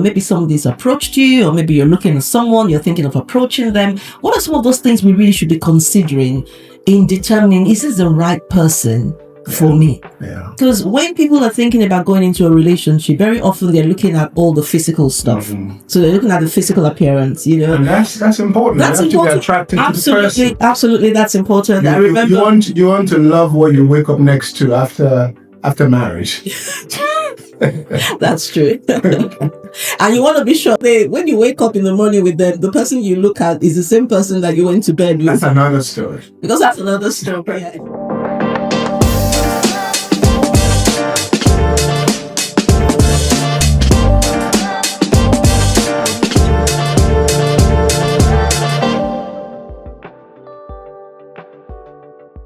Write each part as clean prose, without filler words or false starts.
Maybe somebody's approached you, or maybe you're looking at someone, you're thinking of approaching them. What are some of those things we really should be considering in determining, is this the right person for me? Yeah. Because when people are thinking about going into a relationship, very often they're looking at all the physical stuff. So they're looking at the physical appearance, And that's important. That's you have important. to be attracted to the person. Absolutely, that's important. I remember You want to love what you wake up next to after marriage. That's true. And you want to be sure that when you wake up in the morning with them, the person you look at is the same person that you went to bed with. That's another story. Because that's another story. Yeah.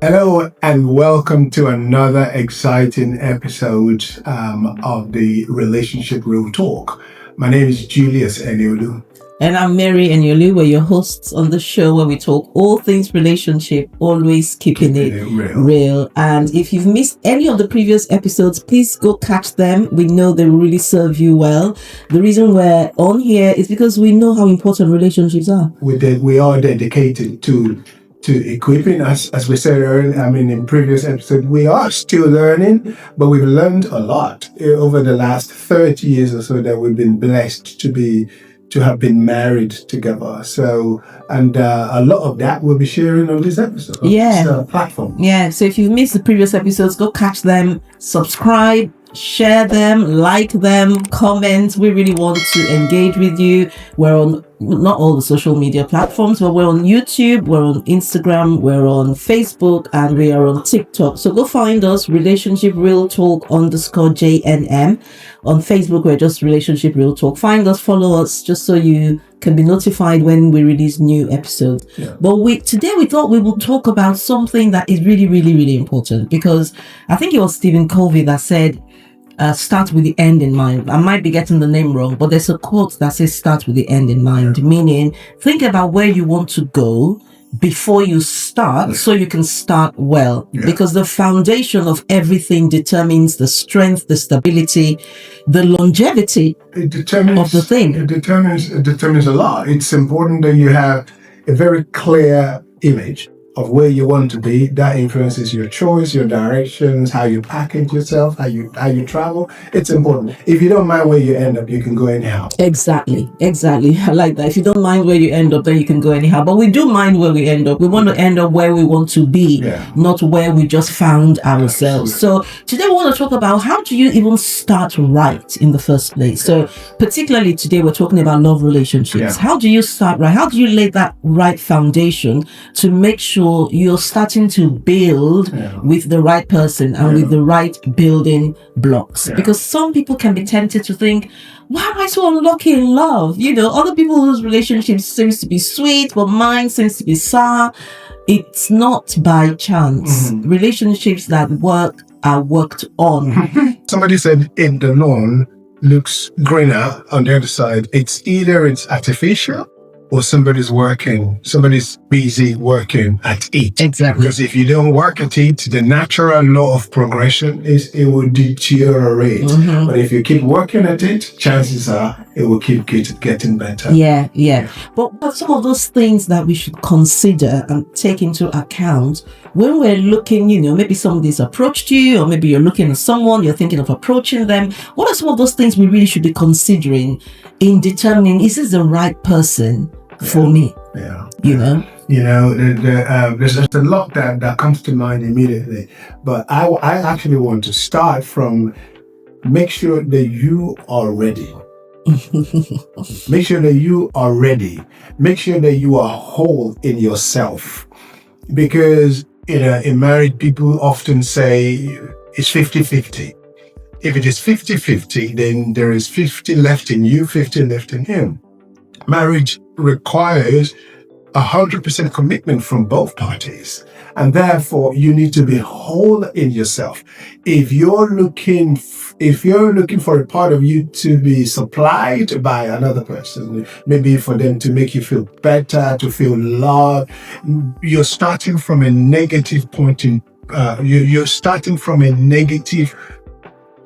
Hello and welcome to another exciting episode of the Relationship Real Talk. My name is Julius Eniolu. And I'm Mary Eniolu. We're your hosts on the show where we talk all things relationship, always keeping it real. And if you've missed any of the previous episodes, please go catch them. We know they will really serve you well. The reason we're on here is because we know how important relationships are. We are dedicated to equipping us, as we said earlier. In previous episode, we are still learning, but we've learned a lot over the last 30 years or so that we've been blessed to have been married together. So, and a lot of that we'll be sharing on this episode. This platform. Yeah. So if you've missed the previous episodes, go catch them, subscribe, share them, like them, comment. We really want to engage with you. We're on not all the social media platforms, but we're on YouTube, we're on Instagram, we're on Facebook, and we are on TikTok. So go find us, Relationship Real Talk _JNM. On Facebook, we're just Relationship Real Talk. Find us, follow us, just so you can be notified when we release new episodes. Yeah. But today we thought we will talk about something that is really, really, really important, because I think it was Stephen Covey that said, start with the end in mind. I might be getting the name wrong, but there's a quote that says start with the end in mind, meaning think about where you want to go before you start, so you can start well. Because the foundation of everything determines the strength, the stability, the longevity of the thing. It determines a lot. It's important that you have a very clear image of where you want to be. That influences your choice, your directions, how you package yourself, how you travel. It's important. If you don't mind where you end up, you can go anyhow. Exactly. I like that. If you don't mind where you end up, then you can go anyhow. But we do mind where we end up. We want to end up where we want to be, not where we just found ourselves. Absolutely. So today we want to talk about, how do you even start right in the first place? So particularly today we're talking about love relationships. How do you start right? How do you lay that right foundation to make sure you're starting to build with the right person and with the right building blocks? Because some people can be tempted to think, why am I so unlucky in love? Other people's relationships seems to be sweet, but mine seems to be sour. It's not by chance. Relationships that work are worked on. Somebody said, if the lawn looks greener on the other side, it's either it's artificial or somebody's busy working at it. Exactly. Because if you don't work at it, the natural law of progression is it will deteriorate. But if you keep working at it, chances are it will keep getting better. Yeah. But some of those things that we should consider and take into account when we're looking, maybe somebody's approached you, or maybe you're looking at someone, you're thinking of approaching them. What are some of those things we really should be considering in determining, is this the right person for me? There's a lot that comes to mind immediately, but I actually want to start from make sure that you are ready. Make sure that you are ready. Make sure that you are whole in yourself, because in married people often say it's 50-50. If it is 50-50, then there is 50 left in you, 50 left in him. Marriage requires 100% commitment from both parties. And therefore, you need to be whole in yourself. If you're looking for a part of you to be supplied by another person, maybe for them to make you feel better, to feel loved, you're starting from a negative point you're starting from a negative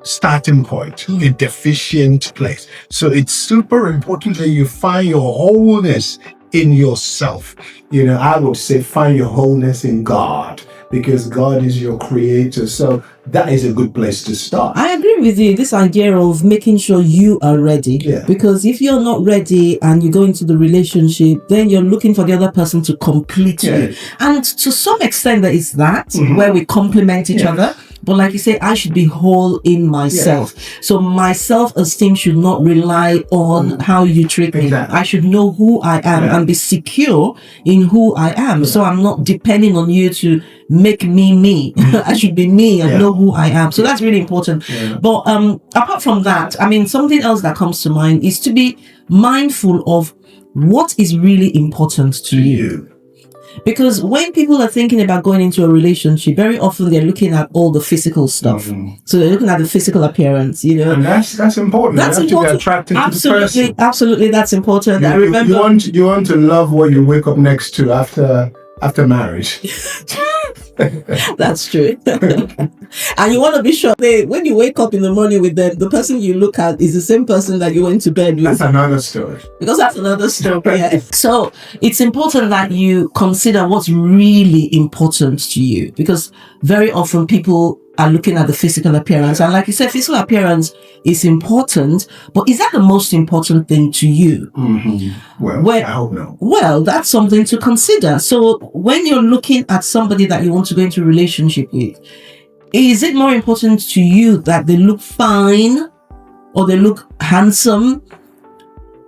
starting point, a deficient place. So it's super important that you find your wholeness in yourself. I would say find your wholeness in God, because God is your creator. So that is a good place to start. I agree with you. This idea of making sure you are ready. Yeah. Because if you're not ready and you go into the relationship, then you're looking for the other person to complete you. And to some extent, that is that where we complement each other. But like you say, I should be whole in myself. So my self-esteem should not rely on how you treat me. I should know who I am and be secure in who I am. So I'm not depending on you to make me. I should be me and know who I am. So that's really important. But apart from that, I mean, something else that comes to mind is to be mindful of what is really important to you. Because when people are thinking about going into a relationship, very often they're looking at all the physical stuff. So they're looking at the physical appearance, And that's important. That's important. To be attracted to the person. Absolutely, that's important. I remember you want to love what you wake up next to after marriage. That's true. And you want to be sure that when you wake up in the morning with them, the person you look at is the same person that you went to bed with. That's another story. Because that's another story. Yeah. So it's important that you consider what's really important to you, because very often people are looking at the physical appearance. And like you said, physical appearance is important, but is that the most important thing to you? Well, I hope no. Well, that's something to consider. So when you're looking at somebody that you want to go into a relationship with, is it more important to you that they look fine or they look handsome?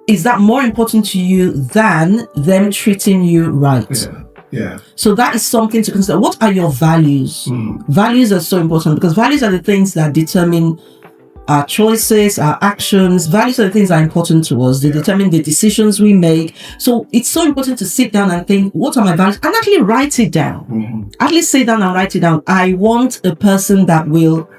Is that more important to you than them treating you right? Yeah. So that is something to consider. What are your values? Values are so important, because values are the things that determine our choices, our actions. Values are the things that are important to us. They determine the decisions we make. So it's so important to sit down and think, what are my values? And actually write it down. At least sit down and write it down. I want a person that will,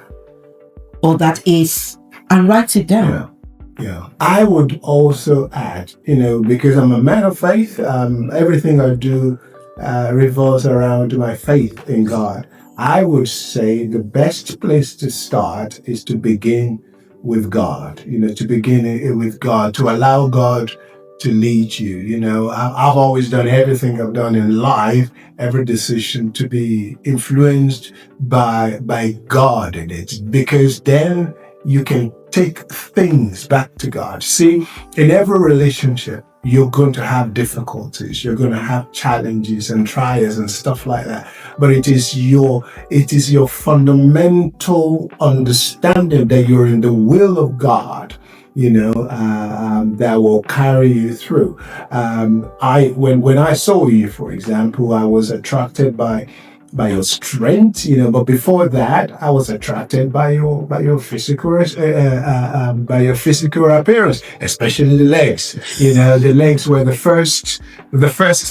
or that is, and write it down. Yeah. I would also add, because I'm a man of faith, everything I do revolves around my faith in God. I would say the best place to start is to begin with God, to begin with God, to allow God to lead you. I've always done everything I've done in life, every decision, to be influenced by God in it, because then you can take things back to God. See, in every relationship, you're going to have difficulties, you're going to have challenges and trials and stuff like that. But it is your fundamental understanding that you're in the will of God, that will carry you through. When I saw you, for example, I was attracted by your strength, but before that, I was attracted by your physical appearance, especially the legs. The legs were the first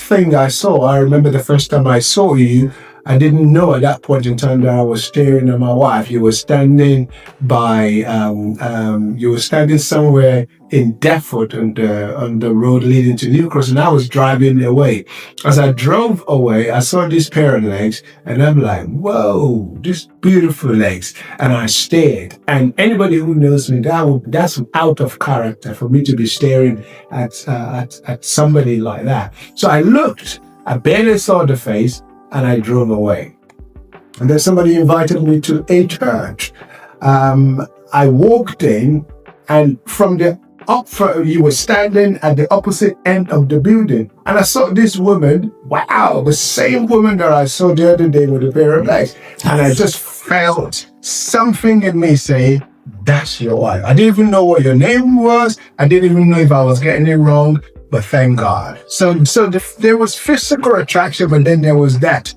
thing I saw. I remember the first time I saw you, I didn't know at that point in time that I was staring at my wife. You were standing somewhere in Deptford on the road leading to New Cross, and I was driving away. As I drove away, I saw this pair of legs, and I'm like, whoa, these beautiful legs. And I stared. And anybody who knows me, that's out of character for me to be staring at somebody like that. So I looked, I barely saw the face, and I drove away. And then somebody invited me to a church. I walked in, and you were standing at the opposite end of the building. And I saw this woman, wow, the same woman that I saw the other day with a pair of legs. And I just felt something in me say, that's your wife. I didn't even know what your name was. I didn't even know if I was getting it wrong. But thank God. So there was physical attraction, but then there was that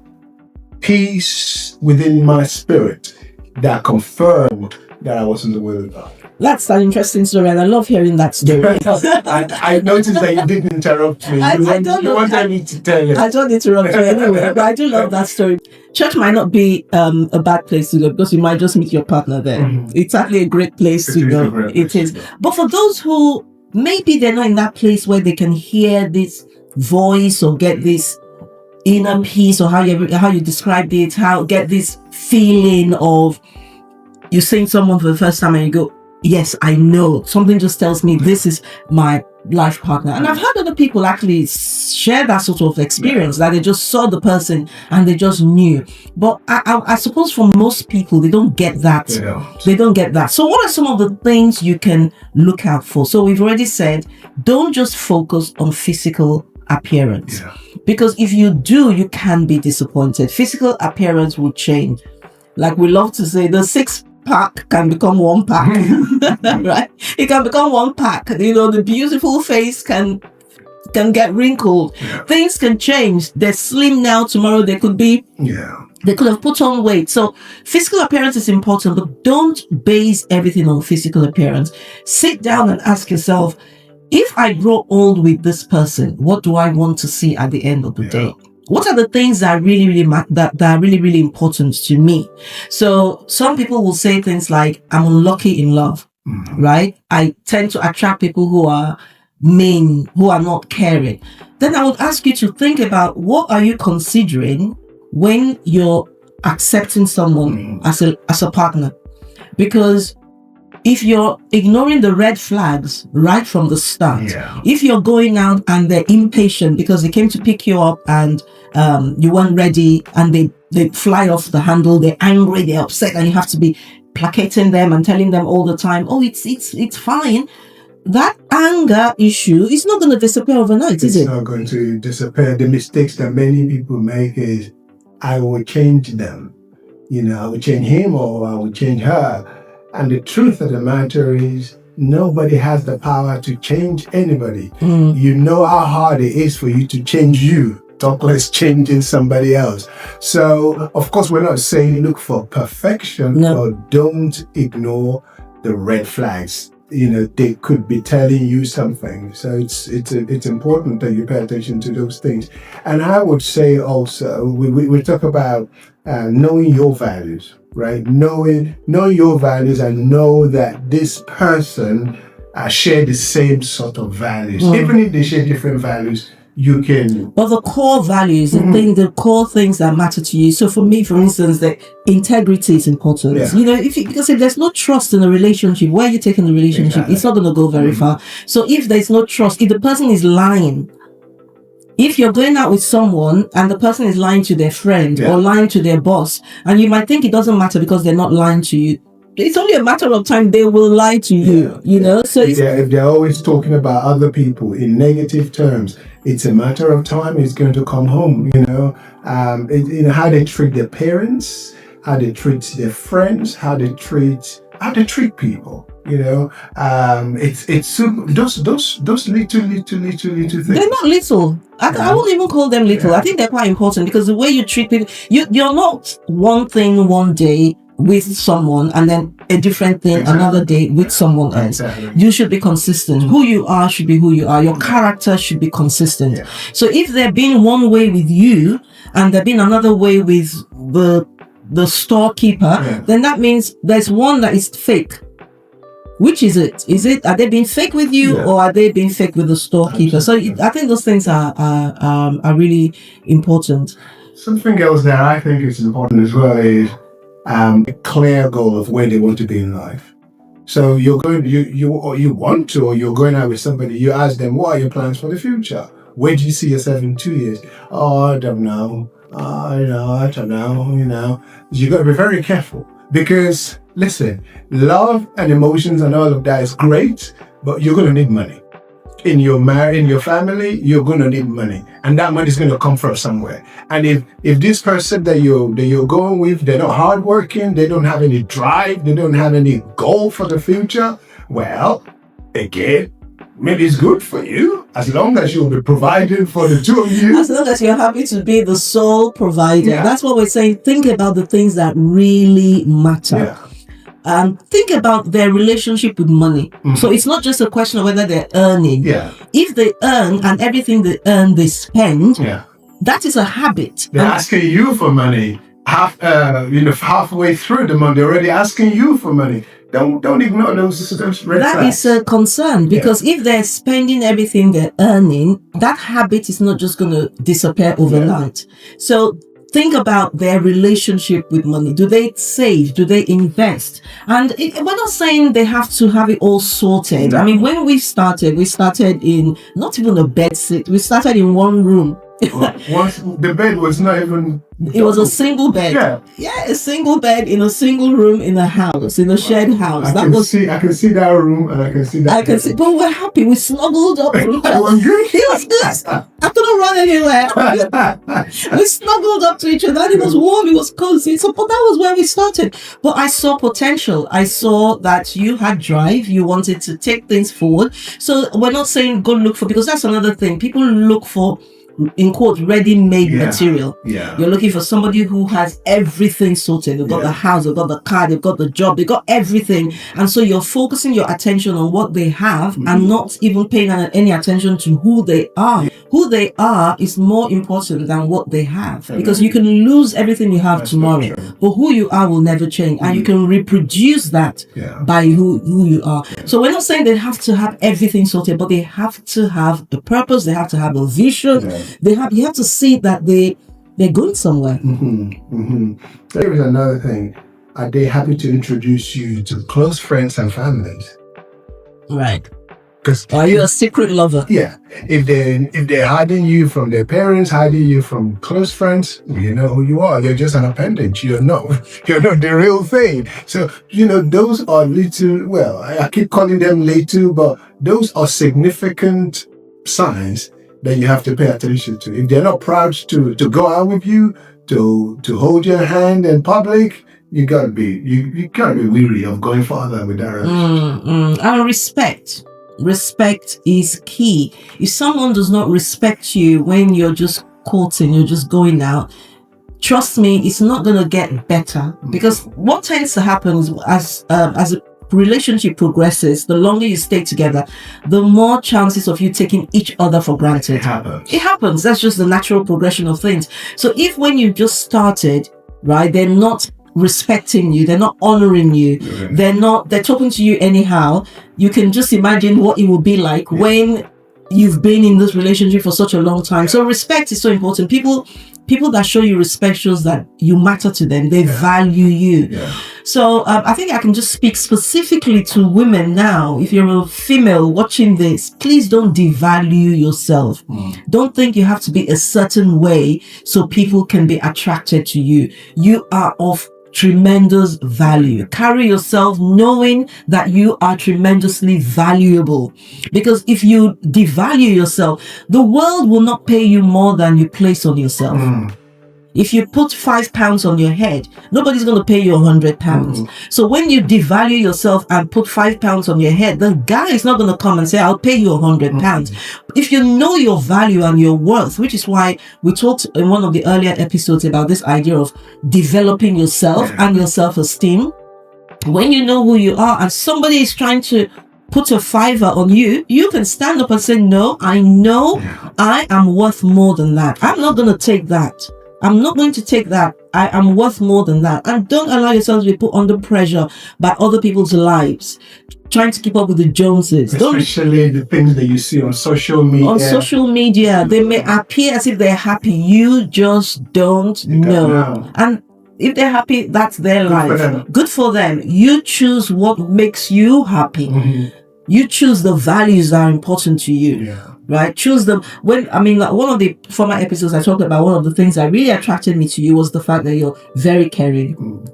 peace within my spirit that confirmed that I was in the will of God. That's an interesting story, and I love hearing that story. I noticed that you didn't interrupt me. You wanted me to tell you. I don't interrupt you anyway, but I do love that story. Church might not be a bad place to go, because you might just meet your partner there. It's actually a great place to go. It is. But for those who maybe they're not in that place where they can hear this voice or get this inner peace, or how you described it, get this feeling of, you're seeing someone for the first time and you go, yes, I know. Something just tells me this is my life partner. And I've heard other people actually share that sort of experience, that they just saw the person and they just knew. But I suppose for most people, they don't get that. They don't get that. So what are some of the things you can look out for? So we've already said, don't just focus on physical appearance. Because if you do, you can be disappointed. Physical appearance will change. Like we love to say, the 6-pack can become 1-pack, right? It can become 1-pack. You know, the beautiful face can get wrinkled. Things can change. They're slim now. Tomorrow they could be. They could have put on weight. So physical appearance is important, but don't base everything on physical appearance. Sit down and ask yourself, if I grow old with this person, what do I want to see at the end of the day? What are the things that are really important to me? So some people will say things like, I'm unlucky in love, right? I tend to attract people who are mean, who are not caring. Then I would ask you to think about, what are you considering when you're accepting someone as a partner? Because if you're ignoring the red flags right from the start, if you're going out and they're impatient because they came to pick you up and you weren't ready, and they fly off the handle, they're angry, they're upset, and you have to be placating them and telling them all the time, oh, it's fine. That anger issue is not going to disappear overnight, is it? It's not going to disappear. The mistakes that many people make is, I will change them. I will change him or I will change her. And the truth of the matter is, nobody has the power to change anybody. You know how hard it is for you to change you, talk less changing somebody else. So, of course, we're not saying look for perfection, but don't ignore the red flags. They could be telling you something. So it's important that you pay attention to those things. And I would say also, we talk about knowing your values. Right, knowing your values and know that this person share the same sort of values. Even if they share different values, you can. But the core values, the core things that matter to you. So for me, for instance, the integrity is important. Because if there's no trust in a relationship, where are you taking the relationship? It's not going to go very far. So if there's no trust, if the person is lying. If you're going out with someone and the person is lying to their friend or lying to their boss, and you might think it doesn't matter because they're not lying to you, it's only a matter of time they will lie to you, So if they're always talking about other people in negative terms, it's a matter of time it's going to come home, how they treat their parents, how they treat their friends, how they treat people. It's super, those little things. They're not little. I won't even call them little. I think they're quite important, because the way you treat people, you're not one thing one day with someone and then a different thing another day with someone else. You should be consistent. Who you are should be who you are. Your character should be consistent. So if they're being one way with you and they're being another way with the storekeeper, then that means there's one that is fake. Which is it? Are they being fake with you, or are they being fake with the storekeeper? Absolutely. So I think those things are really important. Something else that I think is important as well is a clear goal of where they want to be in life. So you're going, you want to, or you're going out with somebody. You ask them, what are your plans for the future? Where do you see yourself in 2 years? Oh, I don't know. I don't know. You got to be very careful, because listen, love and emotions and all of that is great, but you're going to need money. In your marriage, in your family, you're going to need money, and that money is going to come from somewhere. And if this person that you're going with, they're not hardworking, they don't have any drive, they don't have any goal for the future, well, again, maybe it's good for you, as long as you'll be providing for the two of you. As long as you're happy to be the sole provider. That's what we're saying. Think about the things that really matter. Think about their relationship with money. So it's not just a question of whether they're earning. If they earn and everything they earn they spend, that is a habit. They're asking you for money. Halfway through the month, they're already asking you for money. Don't ignore those red flags. That is a concern, because if they're spending everything they're earning, that habit is not just going to disappear overnight. So think about their relationship with money. Do they save? Do they invest? And we're not saying they have to have it all sorted. I mean, when we started in not even a bed sit. We started in one room. Once the bed was not even. It was a single bed. Yeah, a single bed in a single room in a house, in a shared house. I can see that room, and I can see that. But we're happy. We snuggled up. It was good. I couldn't run anywhere. We snuggled up to each other. It was warm. It was cozy. So, but that was where we started. But I saw potential. I saw that you had drive. You wanted to take things forward. So we're not saying go look for, because that's another thing. People look for, in quote, ready-made material. You're looking for somebody who has everything sorted. They've got the house, they've got the car, they've got the job, they've got everything. And so you're focusing your attention on what they have and not even paying any attention to who they are. Who they are is more important than what they have, because you can lose everything you have tomorrow, but who you are will never change, and you can reproduce that by who you are. So we're not saying they have to have everything sorted, but they have to have a purpose. They have to have a vision. You have to see that they're going somewhere. There is another thing. Are they happy to introduce you to close friends and families? Right. Because are you a secret lover? Yeah. If they're hiding you from their parents, hiding you from close friends, you know who you are. You're just an appendage. You're not the real thing. So, those are little, well, I keep calling them little, but those are significant signs that you have to pay attention to. If they're not proud to go out with you, to hold your hand in public, you gotta be weary of going further with that relationship. And respect is key. If someone does not respect you when you're just courting, you're just going out, trust me, it's not gonna get better. Because what tends to happen is as a relationship progresses, the longer you stay together, the more chances of you taking each other for granted. It happens. That's just the natural progression of things. So if when you just started, right, they're not respecting you, they're not honoring you, they're talking to you anyhow, you can just imagine what it will be like when you've been in this relationship for such a long time. So respect is so important. People that show you respect shows that you matter to them. They value you. So I think I can just speak specifically to women now. If you're a female watching this, please don't devalue yourself. Don't think you have to be a certain way so people can be attracted to you. You are of tremendous value. Carry yourself knowing that you are tremendously valuable, because if you devalue yourself, the world will not pay you more than you place on yourself. If you put £5 on your head, nobody's going to pay you £100. So when you devalue yourself and put £5 on your head, the guy is not going to come and say, I'll pay you £100. If you know your value and your worth, which is why we talked in one of the earlier episodes about this idea of developing yourself and your self-esteem. When you know who you are and somebody is trying to put a $5 on you, you can stand up and say, no, I know I am worth more than that. I'm not going to take that. I'm not going to take that. I am worth more than that. And don't allow yourself to be put under pressure by other people's lives, trying to keep up with the Joneses. Especially the things that you see on social media. On social media, they may appear as if they're happy. You just don't know. And if they're happy, that's their life. Good for them. You choose what makes you happy. You choose the values that are important to you. Right? Choose them. One of the former episodes I talked about, one of the things that really attracted me to you was the fact that you're very caring.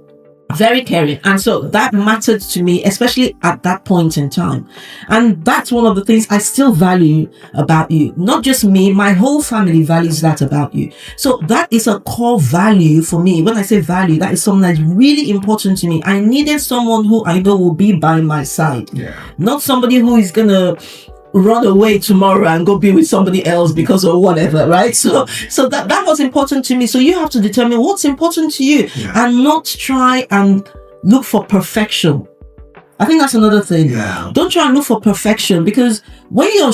Very caring. And so that mattered to me, especially at that point in time. And that's one of the things I still value about you. Not just me, my whole family values that about you. So that is a core value for me. When I say value, that is something that's really important to me. I needed someone who I know will be by my side. Not somebody who is going to run away tomorrow and go be with somebody else because of whatever, right? So that was important to me. So you have to determine what's important to you and not try and look for perfection. I think that's another thing. Don't try and look for perfection, because when you're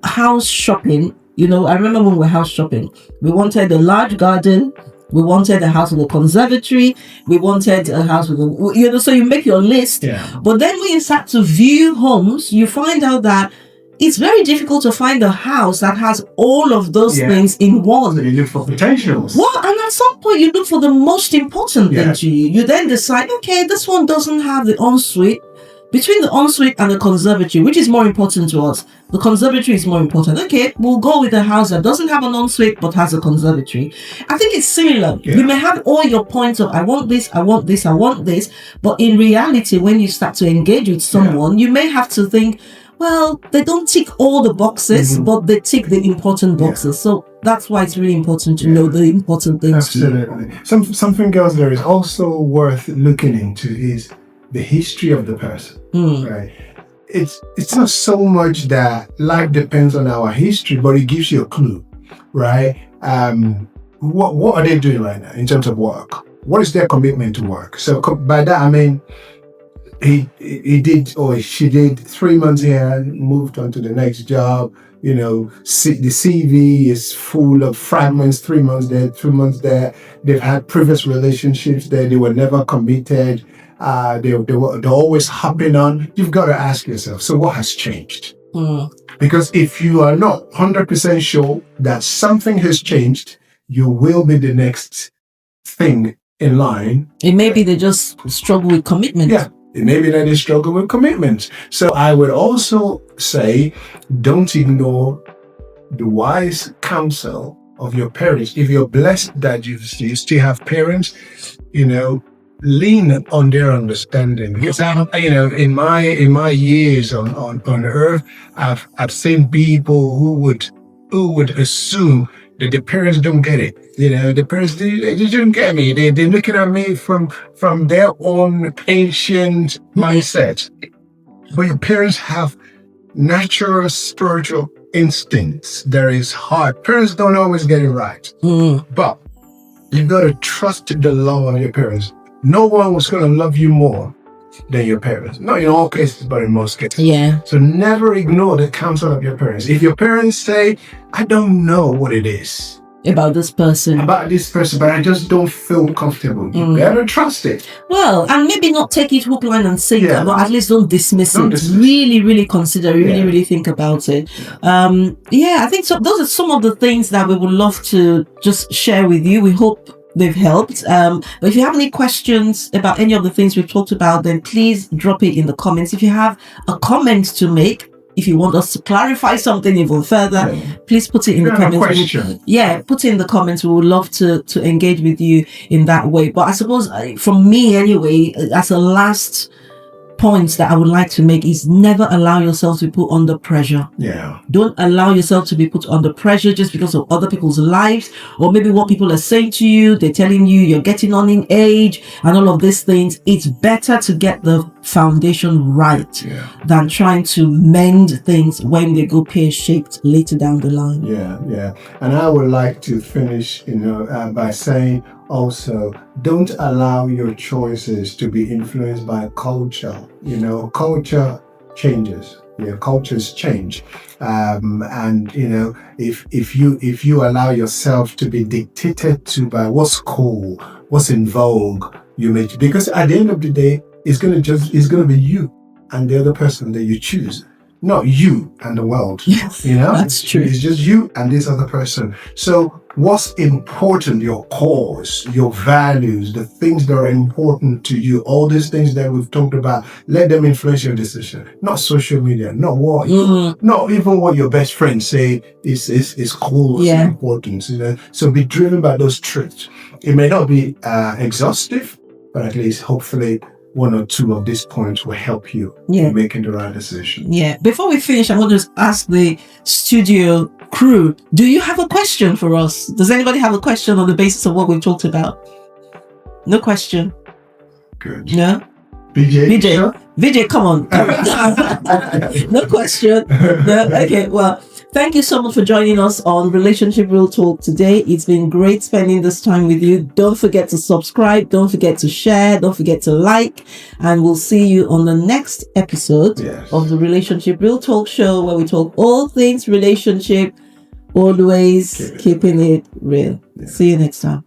house shopping, I remember when we were house shopping, we wanted a large garden. We wanted a house with a conservatory. We wanted a house with so you make your list. But then when you start to view homes, you find out that it's very difficult to find a house that has all of those things in one. So you look for potentials. Well, and at some point you look for the most important thing to you. You then decide, okay, this one doesn't have the ensuite. Between the ensuite and the conservatory, which is more important to us? The conservatory is more important. Okay, we'll go with the house that doesn't have an ensuite but has a conservatory. I think it's similar. You may have all your points of I want this, I want this, I want this, but in reality, when you start to engage with someone, you may have to think, well, they don't tick all the boxes, but they tick the important boxes. So that's why it's really important to know the important things. Absolutely. Something else there is also worth looking into is the history of the person, right? It's not so much that life depends on our history, but it gives you a clue, right? What are they doing right now in terms of work? What is their commitment to work? So by that I mean, he did or she did 3 months here, moved on to the next job. You know, the CV is full of fragments. 3 months there, 2 months there. They've had previous relationships there. They were never committed. They're always hopping on. You've got to ask yourself, so what has changed? Because if you are not 100% sure that something has changed, you will be the next thing in line. It may be they just struggle with commitment. Yeah, it may be that they struggle with commitment. So I would also say, don't ignore the wise counsel of your parents. If you're blessed that you still have parents, you know, lean on their understanding. Because in my years on earth, I've seen people who would assume that the parents don't get it. You know, the parents they didn't get me. They're looking at me from their own ancient mindset. But your parents have natural spiritual instincts. There is heart. Parents don't always get it right. But you've got to trust the love of your parents. No one was going to love you more than your parents. Not in all cases, but in most cases. Yeah. So never ignore the counsel of your parents. If your parents say, I don't know what it is about this person, but I just don't feel comfortable, you better trust it. Well, and maybe not take it hook, line and sinker, but at least don't dismiss it. Really, really consider, really think about it. I think so. Those are some of the things that we would love to just share with you. We hope they've helped. But if you have any questions about any of the things we've talked about, then please drop it in the comments. If you have a comment to make, if you want us to clarify something even further, please put it in the comments. Put it in the comments. We would love to engage with you in that way. But I suppose from me anyway, as a last point that I would like to make is never allow yourself to be put under pressure. Yeah. Don't allow yourself to be put under pressure just because of other people's lives, or maybe what people are saying to you. They're telling you you're getting on in age and all of these things. It's better to get the foundation right than trying to mend things when they go pear-shaped later down the line. Yeah. And I would like to finish, by saying also, don't allow your choices to be influenced by culture. Culture changes. Cultures change. If you allow yourself to be dictated to by what's cool, what's in vogue, because at the end of the day, it's gonna be you and the other person that you choose. Not you and the world. That's true. It's just you and this other person. So what's important, your cause, your values, the things that are important to you, all these things that we've talked about, let them influence your decision. Not social media, not even what your best friends say is cool, is important. So be driven by those truths. It may not be exhaustive, but at least hopefully one or two of these points will help you in making the right decision. Yeah. Before we finish, I want to just ask the studio crew, do you have a question for us? Does anybody have a question on the basis of what we've talked about? No question? Good. No? BJ? Sure? VJ, come on. No question. No? Okay, well, thank you so much for joining us on Relationship Real Talk today. It's been great spending this time with you. Don't forget to subscribe. Don't forget to share. Don't forget to like. And we'll see you on the next episode of the Relationship Real Talk show, where we talk all things relationship, always keeping it real. See you next time.